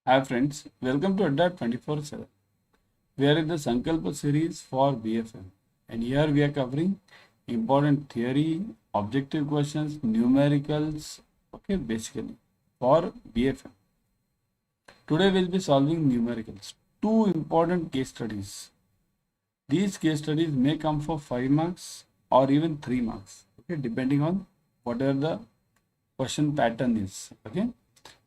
Hi friends, welcome to Adda 24/7. We are in the Sankalpa series for BFM, and here we are covering important theory, objective questions, numericals, okay, basically for BFM. Today we'll be solving numericals. Two important case studies. These case studies may come for 5 marks or even 3 marks, okay, depending on whatever the question pattern is, okay.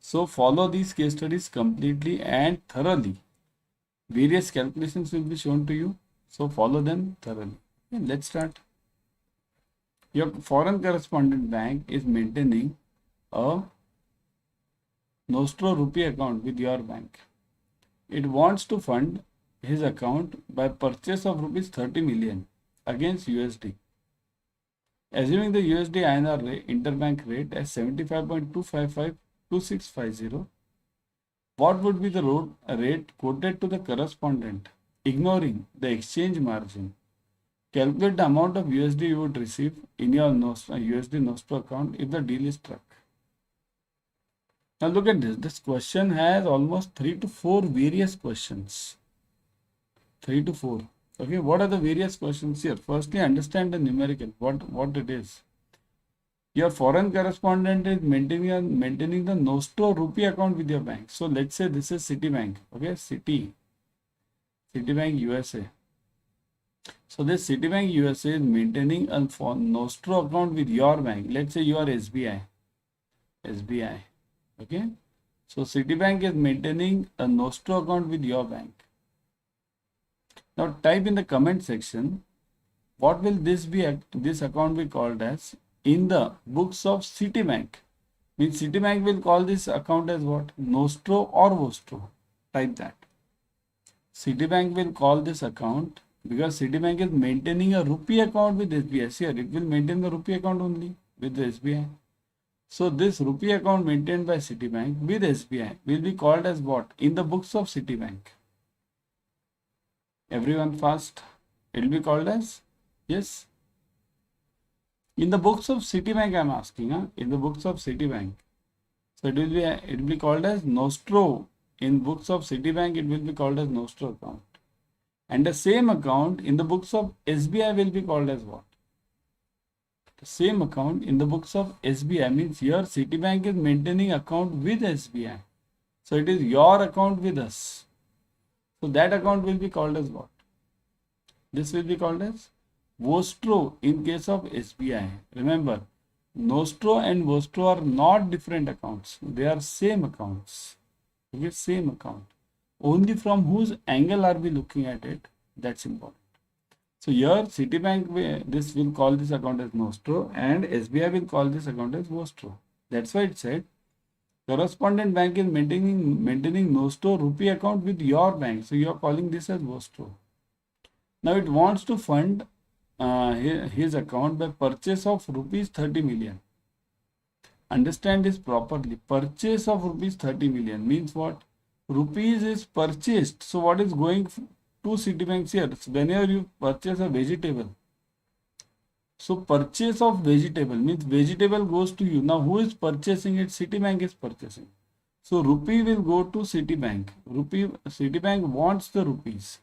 So follow these case studies completely and thoroughly. Various calculations will be shown to you, so follow them thoroughly. Okay, let's start. Your foreign correspondent bank is maintaining a Nostro rupee account with your bank. It wants to fund his account by purchase of rupees 30 million against USD. Assuming the USD INR interbank rate as 75.2552650, what would be the rate quoted to the correspondent, ignoring the exchange margin? Calculate the amount of USD you would receive in your USD Nostro account if the deal is struck. Now look at this. This question has almost 3 to 4 various questions. 3 to 4. Okay, what are the various questions here? Firstly, understand the numerical, what it is. Your foreign correspondent is maintaining the Nostro rupee account with your bank. So let's say this is Citibank. Okay, Citibank USA. So this Citibank USA is maintaining a Nostro account with your bank. Let's say you are SBI. Okay. So Citibank is maintaining a Nostro account with your bank. Now type in the comment section, what will this account be called as in the books of Citibank? Means Citibank will call this account as what? Nostro or Vostro. Type that. Citibank will call this account, because Citibank is maintaining a rupee account with SBI. Here it will maintain the rupee account only with the SBI. So this rupee account maintained by Citibank with SBI will be called as what? In the books of Citibank. Everyone fast. It will be called as, yes. In the books of Citibank, I am asking, in the books of Citibank. So it will be called as Nostro. In books of Citibank, it will be called as Nostro account. And the same account in the books of SBI will be called as what? The same account in the books of SBI means here Citibank is maintaining account with SBI. So it is your account with us. So that account will be called as what? This will be called as Vostro in case of SBI. Remember, Nostro and Vostro are not different accounts. They are same accounts. Okay, same account. Only from whose angle are we looking at it? That's important. So here Citibank, this will call this account as Nostro and SBI will call this account as Vostro. That's why it said correspondent bank is maintaining Nostro rupee account with your bank. So you are calling this as Vostro. Now it wants to fund his account by purchase of rupees 30 million. Understand this properly. Purchase of rupees 30 million means what? Rupees is purchased. So what is going to Citibank here? So whenever you purchase a vegetable, so purchase of vegetable means vegetable goes to you. Now who is purchasing it? Citibank is purchasing. So rupee will go to Citibank. Citibank wants the rupees.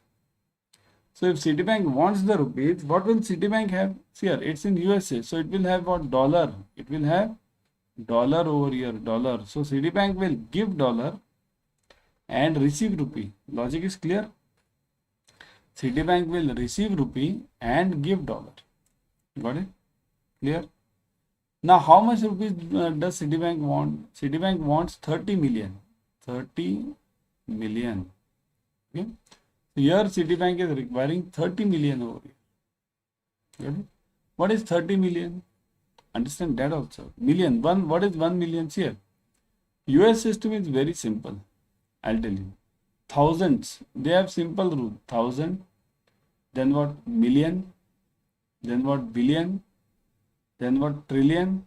So if Citibank wants the rupees, what will Citibank have? See here, it's in USA. So it will have what? Dollar. It will have dollar over here, dollar. So Citibank will give dollar and receive rupee. Logic is clear? Citibank will receive rupee and give dollar. Got it? Clear? Now how much rupees does Citibank want? Citibank wants 30 million. 30 million. Okay? So here Citibank is requiring 30 million over here. Got it? What is 30 million? Understand that also. Million. What is 1 million here? US system is very simple. I'll tell you. Thousands. They have simple rule. 1000. Then what? Million. Then what? Billion. Then what? Trillion.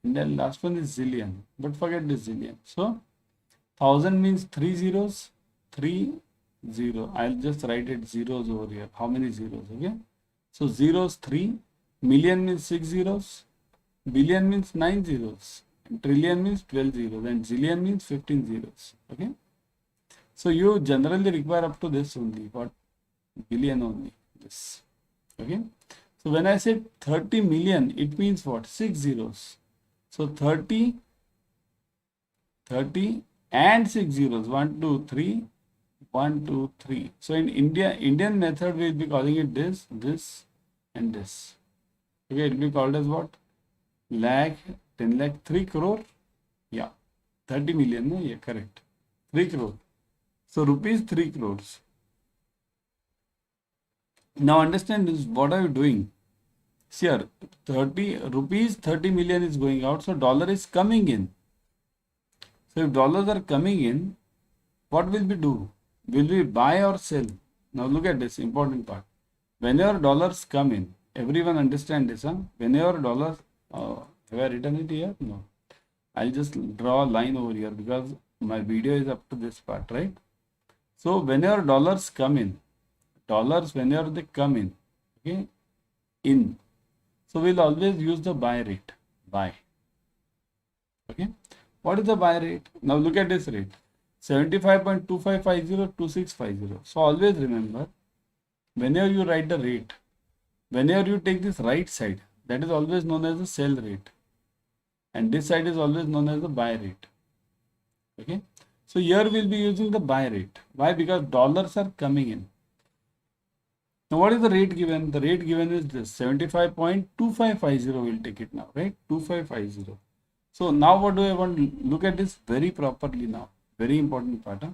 And then last one is zillion. But forget this zillion. So 1000 means 3 zeros. 3 0. I'll just write it zeros over here. How many zeros? Okay. So zeros 3. Million means 6 zeros. Billion means 9 zeros. And trillion means 12 zeros. And zillion means 15 zeros. Okay. So you generally require up to this only, what, billion only, this. Okay. So when I say 30 million, it means what? 6 zeros. So 30 and 6 zeros. 1, 2, 3. 1, 2, 3. So in Indian method, we will be calling it this, and this. Okay, it will be called as what? Lakh, 10 lakh, 3 crore. Yeah, 30 million. No, yeah, correct. 3 crore. So rupees 3 crores. Now understand this. What are you doing? See here, 30 rupees, 30 million is going out. So dollar is coming in. So if dollars are coming in, what will we do? Will we buy or sell? Now look at this important part. Whenever dollars come in, everyone understand this, huh? Whenever dollars, have I written it here? No. I'll just draw a line over here because my video is up to this part, right? So whenever dollars come in, whenever they come in, okay, so we'll always use the buy rate, buy. Okay. What is the buy rate? Now look at this rate. 75.2550, 2650. So always remember, whenever you write the rate, whenever you take this right side, that is always known as the sell rate. And this side is always known as the buy rate. Okay. So here we'll be using the buy rate. Why? Because dollars are coming in. Now what is the rate given? The rate given is this 75.2550. We'll take it now, right? 2550. So now what do I want? Look at this very properly now. Very important part. Huh?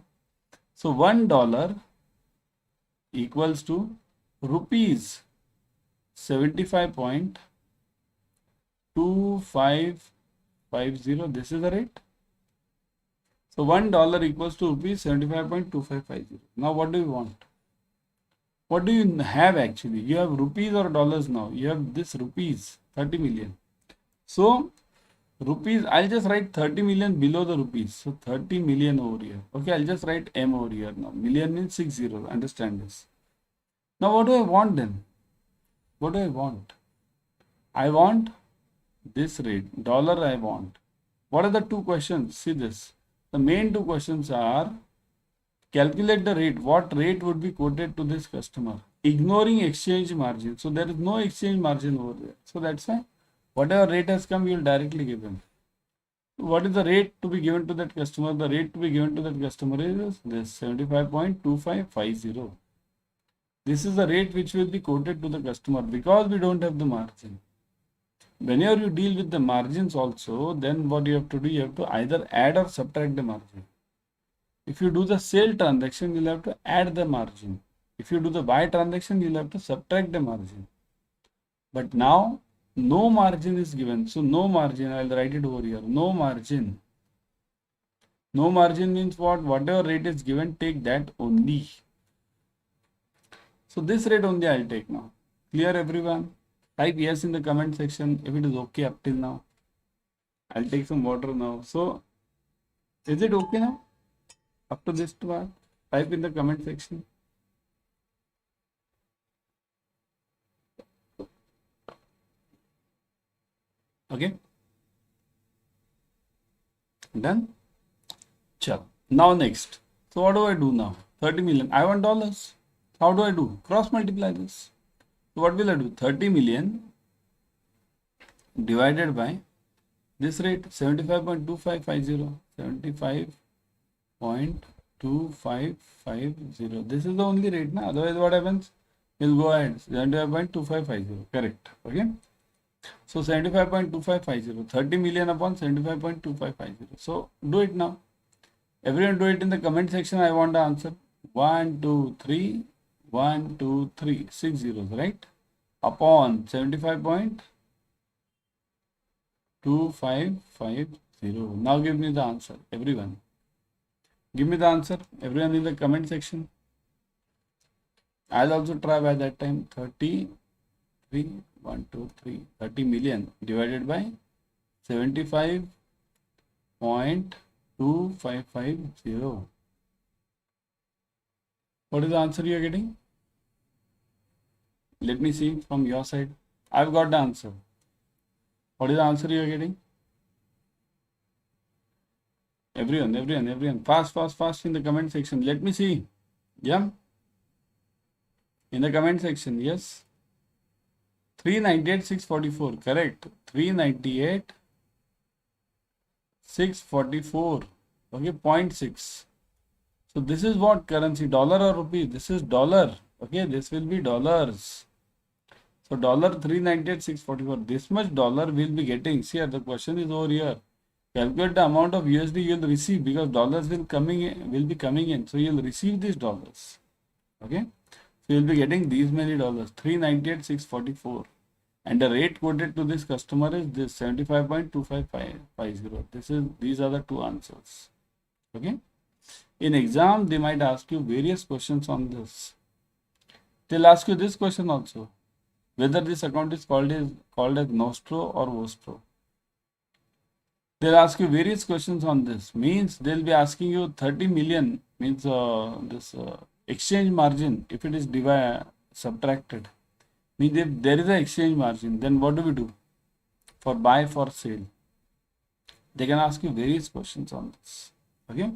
So $1 equals to rupees 75.2550. This is the rate. So $1 equals to rupees 75.2550. Now what do you want? What do you have actually? You have rupees or dollars now. You have this rupees, 30 million. So rupees, I'll just write 30 million below the rupees. So 30 million over here. Okay, I'll just write M over here now. Million means 6 zeros. Understand this. Now what do I want then? What do I want? I want this rate. Dollar I want. What are the two questions? See this. The main two questions are calculate the rate. What rate would be quoted to this customer? Ignoring exchange margin. So there is no exchange margin over there. So that's why whatever rate has come, you will directly give him. What is the rate to be given to that customer? The rate to be given to that customer is this 75.2550. This is the rate which will be quoted to the customer because we don't have the margin. Whenever you deal with the margins also, then what you have to do, you have to either add or subtract the margin. If you do the sale transaction, you'll have to add the margin. If you do the buy transaction, you'll have to subtract the margin. But now, no margin is given. So no margin, I'll write it over here. No margin. No margin means what? Whatever rate is given, take that only. So this rate only I'll take now. Clear everyone? Type yes in the comment section if it is okay up till now. I'll take some water now. So is it okay now? Up to this part? Type in the comment section. Okay. Done? Chal. Now next. So what do I do now? 30 million. I want dollars. How do I do? Cross multiply this. So what will I do? 30 million divided by this rate 75.2550. 75.2550. This is the only rate now. Otherwise what happens? We'll go ahead. 75.2550. Correct. Okay. So 75.2550. 30 million upon 75.2550. So do it now. Everyone do it in the comment section. I want the answer. 1, 2, 3. 1, 2, 3. 6 zeros, right? Upon 75.2550. Now give me the answer. Everyone. Give me the answer. Everyone in the comment section. I'll also try by that time. 33. 1, 2, 3. 30 million divided by 75.2550. What is the answer you are getting? Let me see from your side. I've got the answer. What is the answer you are getting? Everyone. Fast in the comment section. Let me see. Yeah. In the comment section. Yes. 398, 644. Correct. 398, 644. Okay. 0.6. So this is what currency? Dollar or rupee? This is dollar. Okay. This will be dollars. So dollar 398, 644. This much dollar will be getting. See here, the question is over here. Calculate the amount of USD you will receive because dollars will be coming in. So you will receive these dollars. Okay. So you will be getting these many dollars. 398, 644. And the rate quoted to this customer is this 75.2550. These are the two answers. Okay. In exam, they might ask you various questions on this. They'll ask you this question also. Whether this account is called as Nostro or Vostro. They'll ask you various questions on this. Means they'll be asking you 30 million means this exchange margin. If it is subtracted, means if there is an exchange margin, then what do we do for buy for sale? They can ask you various questions on this. Okay,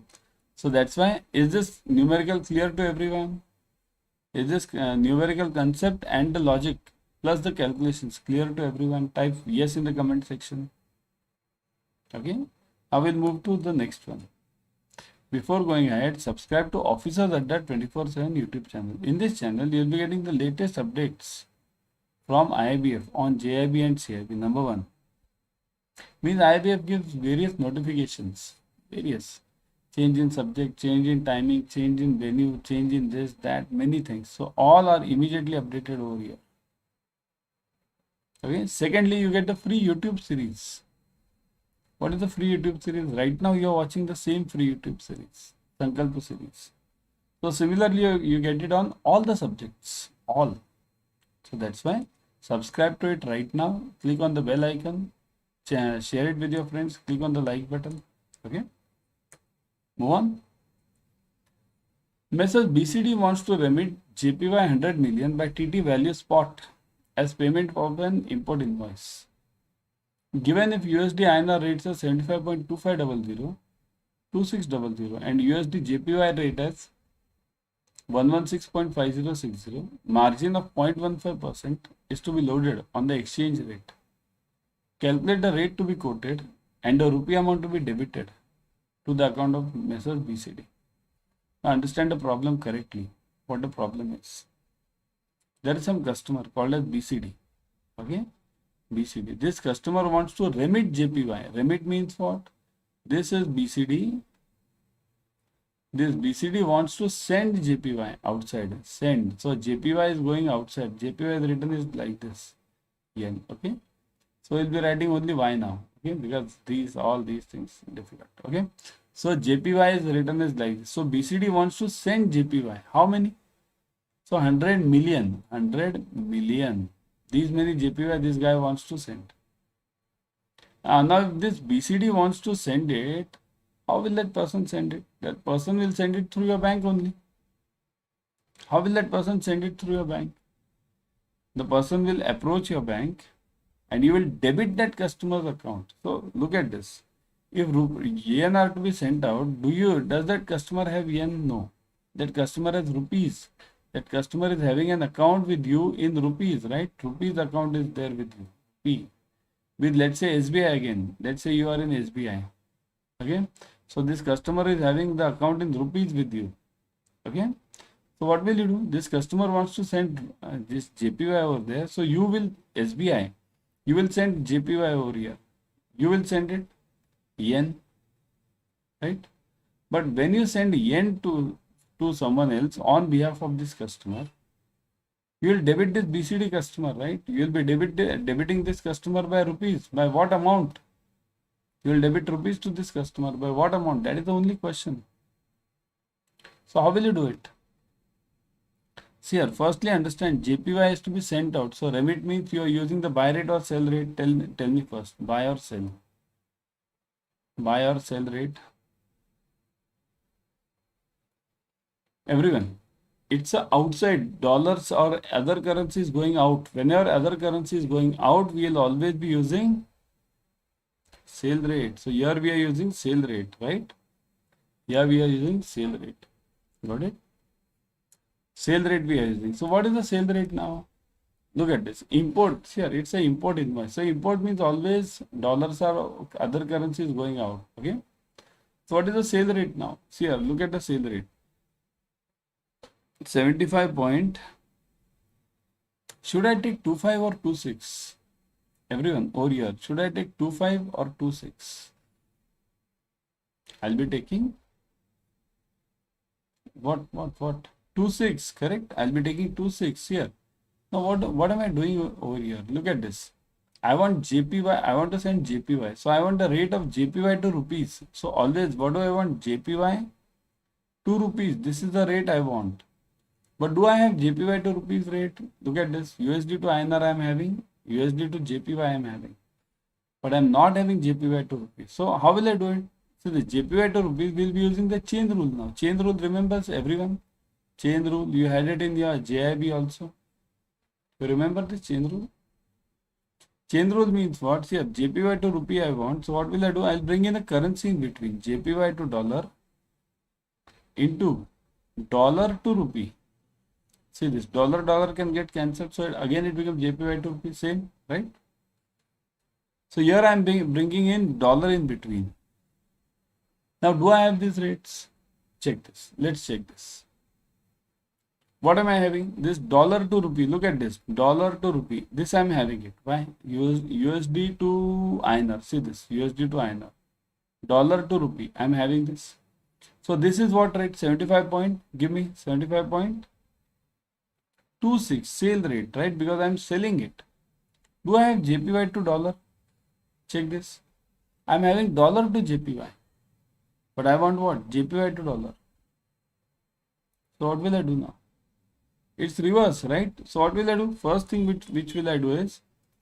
so that's why is this numerical clear to everyone? Is this numerical concept and the logic plus the calculations clear to everyone? Type yes in the comment section. Okay, I will move to the next one. Before going ahead, subscribe to Officers Adda 24/7 YouTube channel. In this channel, you will be getting the latest updates from IIBF on JIB and CAIIB. Number one means IIBF gives various notifications, various change in subject, change in timing, change in venue, change in this, that, many things. So all are immediately updated over here. Okay. Secondly, you get the free YouTube series. What is the free YouTube series? Right now you are watching the same free YouTube series, Sankalpa series. So similarly, you get it on all the subjects, all. So that's why subscribe to it right now. Click on the bell icon, share it with your friends, click on the like button. Okay. Move on. Messrs. BCD wants to remit JPY 100 million by TT value spot as payment of an import invoice. Given if USD INR rates are 75.2500, 2600 and USD JPY rate as 116.5060, margin of 0.15% is to be loaded on the exchange rate. Calculate the rate to be quoted and the rupee amount to be debited to the account of Messrs. BCD. Now understand the problem correctly. What the problem is. There is some customer called as BCD. Okay. BCD. This customer wants to remit JPY. Remit means what? This is BCD. This BCD wants to send JPY outside. Send. So JPY is going outside. JPY is written is like this. Yen. Okay. So we'll be writing only Y now. Okay. Because all these things difficult. Okay. So JPY is written as like this. So BCD wants to send JPY. How many? So 100 million. 100 million. These many JPY this guy wants to send. Now if this BCD wants to send it, how will that person send it? That person will send it through your bank only. How will that person send it through your bank? The person will approach your bank and you will debit that customer's account. So look at this. If yen are to be sent out, does that customer have yen? No. That customer has rupees. That customer is having an account with you in rupees, right? Rupees account is there with you. P. With let's say SBI again. Let's say you are in SBI. Okay. So this customer is having the account in rupees with you. Okay. So what will you do? This customer wants to send this JPY over there. So you will SBI. You will send JPY over here. You will send it yen. Right. But when you send yen to someone else on behalf of this customer, you will debit this BCD customer, right? You will be debiting this customer by rupees. By what amount? You will debit rupees to this customer. By what amount? That is the only question. So how will you do it? See here, firstly understand JPY has to be sent out. So remit means you are using the buy rate or sell rate. Tell me first. Buy or sell? Buy or sell rate? Everyone, it's a outside. Dollars or other currencies going out. Whenever other currency is going out, we will always be using sale rate. So here we are using sale rate, right? Yeah, we are using sale rate. Got it? Sale rate we are using. So what is the sale rate now? Look at this. Import. Here, it's a import invoice. So import means always dollars or other currencies going out. Okay. So what is the sale rate now? See here, look at the sale rate. 75 point. Should I take 25 or 26? Everyone over here. Should I take 25 or 26? I'll be taking what? 26, correct? I'll be taking 26 here. Now what am I doing over here? Look at this. I want JPY. I want to send JPY. So I want the rate of JPY to rupees. So always, what do I want? JPY to rupees. This is the rate I want. But do I have JPY to rupees rate? Look at this. USD to INR I am having. USD to JPY I am having. But I am not having JPY to rupees. So how will I do it? So the JPY to rupees will be using the chain rule now. Chain rule remembers everyone. Chain rule. You had it in your JIB also. You remember this chain rule? Chain rule means what? Here, JPY to rupee I want. So what will I do? I'll bring in a currency in between. JPY to dollar into dollar to rupee. See this, dollar can get cancelled. So again it becomes JPY to rupee, same, right? So here I am bringing in dollar in between. Now do I have these rates? Check this. Let's check this. What am I having? This dollar to rupee. Look at this. Dollar to rupee. This I am having it. Why? USD to INR. See this. USD to INR. Dollar to rupee. I am having this. So this is what rate? 75 point. Give me 75.26 sale rate, right? Because I am selling it. Do I have JPY to dollar? Check this. I am having dollar to JPY. But I want what? JPY to dollar. So what will I do now? It's reverse, right? So what will I do? First thing which will I do is,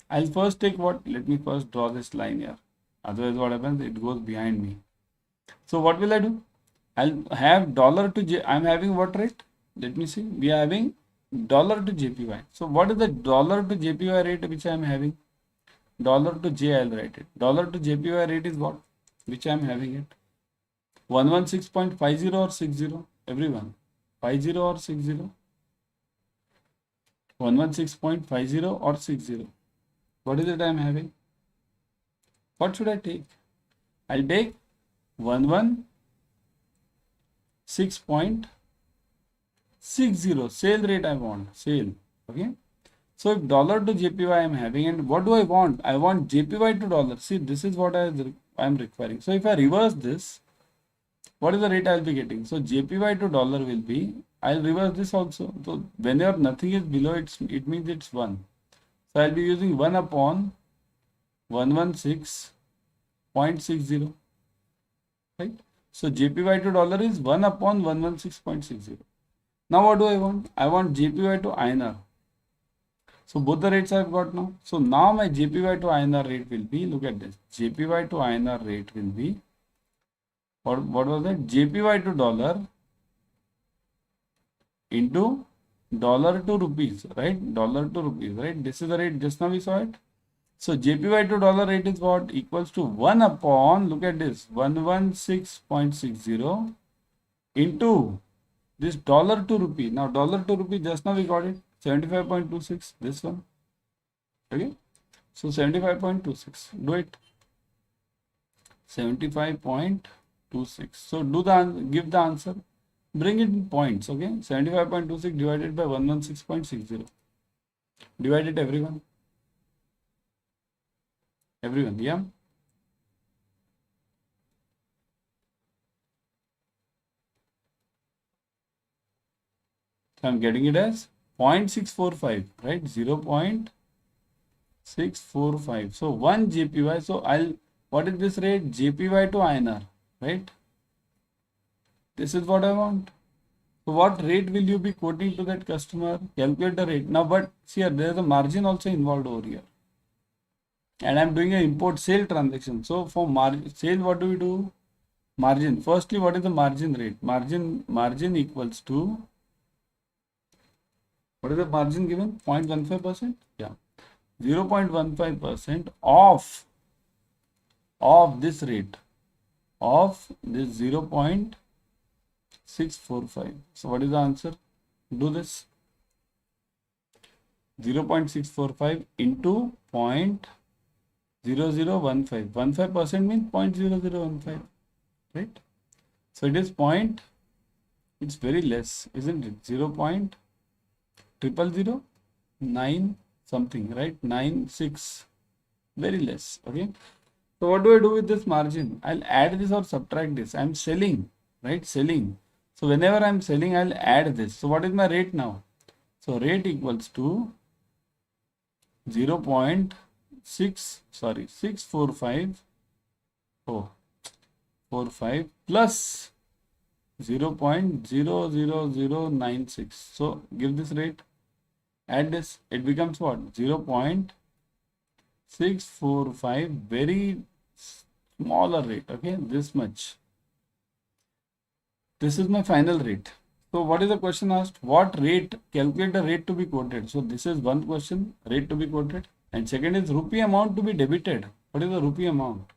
I'll first take what? Let me first draw this line here. Otherwise what happens? It goes behind me. So what will I do? I'll have dollar to I'm having what rate? Let me see. We are having dollar to JPY. So what is the dollar to JPY rate which I am having? Dollar to J, I'll write it. Dollar to JPY rate is what? Which I am having it. 116.50 or 60? Everyone. 50 or 60? 116.50 or 60. What is it I am having? What should I take? I'll take 116.60. Sale rate I want. Sale. Okay. So if dollar to JPY I am having, and what do I want? I want JPY to dollar. See, this is what I am requiring. So if I reverse this, what is the rate I will be getting? So JPY to dollar will be, I'll reverse this also. So whenever nothing is below, it means it's 1. So I'll be using 1 upon 116.60. Right? So JPY to dollar is 1 upon 116.60. Now what do I want? I want JPY to INR. So both the rates I've got now. So now my JPY to INR rate will be, look at this. JPY to INR rate will be, what was that? JPY to dollar into dollar to rupees, right? Dollar to rupees, right? This is the rate, just now we saw it. So JPY to dollar rate is what? Equals to 1 upon, look at this, 116.60 into this dollar to rupee. Now dollar to rupee, just now we got it, 75.26, this one. Okay. So 75.26, do it. 75.26. So give the answer. Bring it in points, okay? 75.26 divided by 116.60. Divide it, everyone. Everyone, yeah? So I'm getting it as 0.645, right? 0.645. So 1 JPY. So what is this rate? JPY to INR, right? This is what I want. So what rate will you be quoting to that customer? Calculate the rate. Now, but see here, there is a margin also involved over here. And I'm doing an import sale transaction. So for sale, what do we do? Margin. Firstly, what is the margin rate? Margin equals to, what is the margin given? 0.15%? Yeah. 0.15% of this rate, of this 0.15%. 0.645. So what is the answer? Do this. 0.645 into 0.0015. 15% means 0.0015, right? So it is it's very less, isn't it? 0.00009 something, right? 96, very less. Okay. So what do I do with this margin? I'll add this or subtract this. I'm selling, right? Selling. So whenever I'm selling, I'll add this. So what is my rate now? So rate equals to 645 plus 0.00096. So give this rate, add this, it becomes what? 0.645, very smaller rate, okay, this much. This is my final rate. So what is the question asked? What rate? Calculate the rate to be quoted. So this is one question, rate to be quoted. And second is rupee amount to be debited. What is the rupee amount?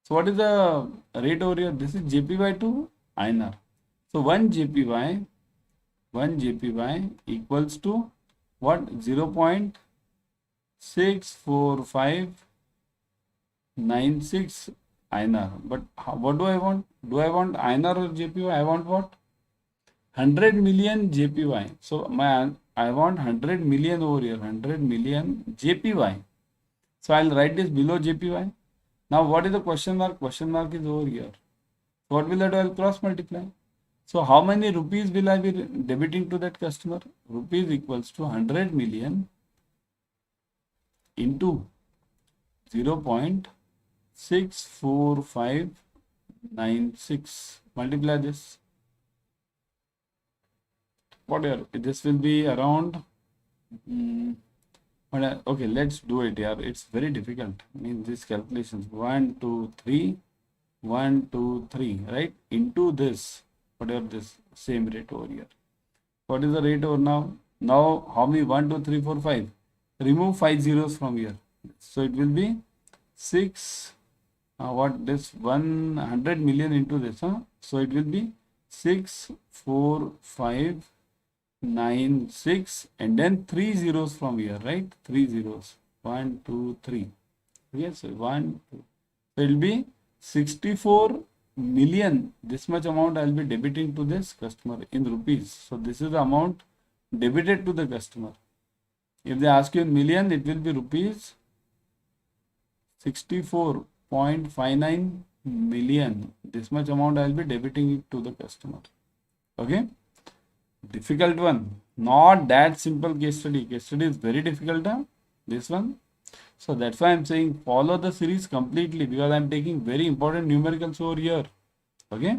So what is the rate over here? This is JPY to INR. So 1 JPY equals to what? 0.64596 INR. But what do I want? Do I want INR or JPY? I want what? 100 million JPY. So I want 100 million over here. 100 million JPY. So I'll write this below JPY. Now what is the question mark? Question mark is over here. So what will I do? I'll cross multiply. So how many rupees will I be debiting to that customer? Rupees equals to 100 million into 0.64596. Multiply this. Whatever. This will be around. Okay, let's do it here. It's very difficult. I mean, these calculations. 1, 2, 3. 1, 2, 3. Right? Into this. Whatever this same rate over here. What is the rate over now? Now, how many? 1, 2, 3, 4, 5. Remove 5 zeros from here. So it will be 6. What this 100 million into this? So it will be 64596 and then 3 zeros from here, right? 3 zeros. 1, 2, 3. Yes, 1, 2. So it will be 64 million. This much amount I'll be debiting to this customer in rupees. So this is the amount debited to the customer. If they ask you in million, it will be rupees 64.59 million. This much amount I'll be debiting it to the customer. Okay. Difficult one. Not that simple case study. Case study is very difficult. This one. So that's why I'm saying follow the series completely, because I'm taking very important numericals over here. Okay.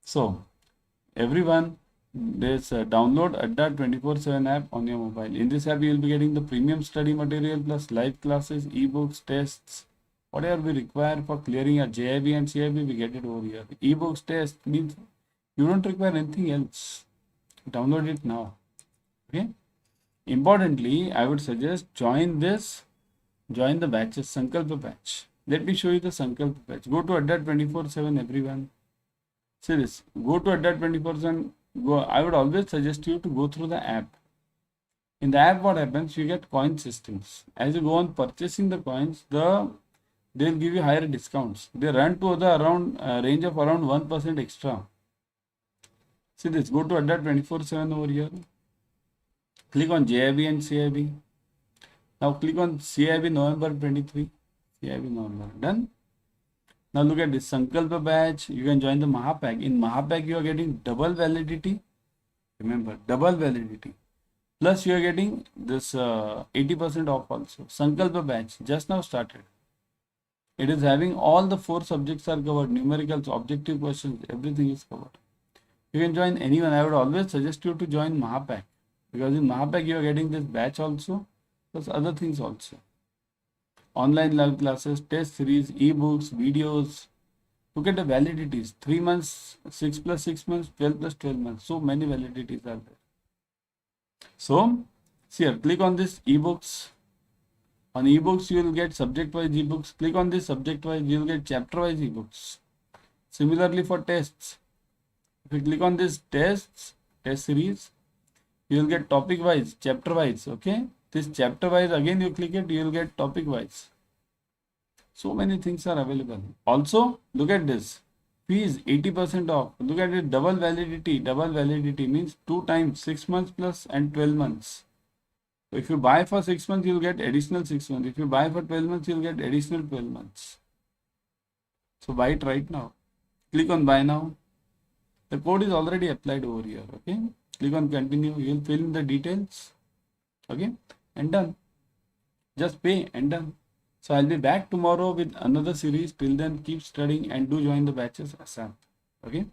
So everyone, there's download Adda 24/7 app on your mobile. In this app, you will be getting the premium study material plus live classes, ebooks, tests, whatever we require for clearing your JIB and CIB, we get it over here. Ebooks, test means you don't require anything else. Download it now. Okay. Importantly, I would suggest join the batches, Sankalpa batch. Let me show you the Sankalpa batch. Go to Adda 24/7, everyone. See this. Go to Adda 24/7. I would always suggest you to go through the app. In the app, what happens? You get coin systems. As you go on purchasing the coins, they'll give you higher discounts. They run to the range of around 1% extra. See this. Go to Adda 24/7 over here. Click on JIB and CIB. Now click on CAIIB November 23. CAIIB November. Done. Now look at this Sankalpa batch. You can join the Mahapack. In Mahapack, you are getting double validity. Remember, double validity. Plus you are getting this 80% off also. Sankalpa batch just now started. It is having all the 4 subjects are covered. Numericals, objective questions, everything is covered. You can join anyone. I would always suggest you to join Mahapack, because in Mahapack you are getting this batch also, plus other things also. Online live classes, test series, ebooks, videos. Look at the validities. 3 months, 6 plus 6 months, 12 plus 12 months. So many validities are there. So, see here, click on this ebooks. On ebooks, you will get subject-wise ebooks. Click on this subject-wise, you will get chapter-wise ebooks. Similarly for tests. If you click on this test series, you will get topic wise, chapter wise. Okay, this chapter wise, again you click it, you will get topic wise. So many things are available. Also, look at this. Fees 80% off. Look at it, double validity. Double validity means 2 times, 6 months plus and 12 months. So if you buy for 6 months, you'll get additional 6 months. If you buy for 12 months, you'll get additional 12 months. So buy it right now. Click on buy now. The code is already applied over here. Okay. Click on continue. You'll fill in the details. Okay. And done. Just pay and done. So I'll be back tomorrow with another series. Till then, keep studying and do join the batches ASAP. Okay.